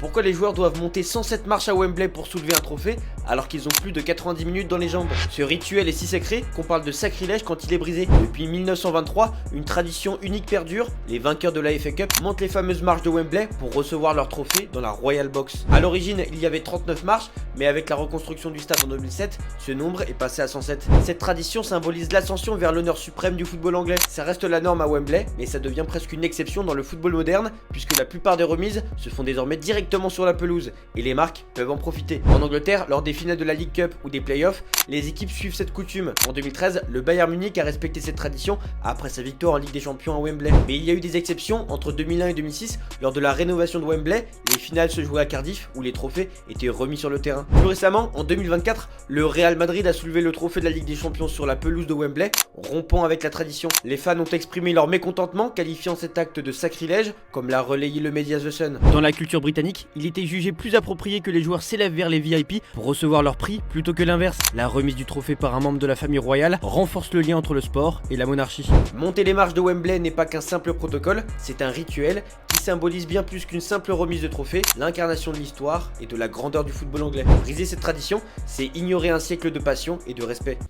Pourquoi les joueurs doivent monter 107 marches à Wembley pour soulever un trophée alors qu'ils ont plus de 90 minutes dans les jambes? Ce rituel est si sacré qu'on parle de sacrilège quand il est brisé. Depuis 1923, une tradition unique perdure, les vainqueurs de la FA Cup montent les fameuses marches de Wembley pour recevoir leur trophée dans la Royal Box. A l'origine, il y avait 39 marches, mais avec la reconstruction du stade en 2007, ce nombre est passé à 107. Cette tradition symbolise l'ascension vers l'honneur suprême du football anglais. Ça reste la norme à Wembley, mais ça devient presque une exception dans le football moderne, puisque la plupart des remises se font désormais directement sur la pelouse, et les marques peuvent en profiter. En Angleterre, lors des finales de la League Cup ou des playoffs, les équipes suivent cette coutume. En 2013, le Bayern Munich a respecté cette tradition après sa victoire en Ligue des Champions à Wembley. Mais il y a eu des exceptions entre 2001 et 2006, lors de la rénovation de Wembley, les finales se jouaient à Cardiff, où les trophées étaient remis sur le terrain. Plus récemment, en 2024, le Real Madrid a soulevé le trophée de la Ligue des Champions sur la pelouse de Wembley, rompant avec la tradition. Les fans ont exprimé leur mécontentement, qualifiant cet acte de sacrilège, comme l'a relayé le média The Sun. Dans la culture britannique, il était jugé plus approprié que les joueurs s'élèvent vers les VIP pour recevoir leur prix plutôt que l'inverse. La remise du trophée par un membre de la famille royale renforce le lien entre le sport et la monarchie. Monter les marches de Wembley n'est pas qu'un simple protocole, c'est un rituel qui symbolise bien plus qu'une simple remise de trophée, l'incarnation de l'histoire et de la grandeur du football anglais. Briser cette tradition, c'est ignorer un siècle de passion et de respect.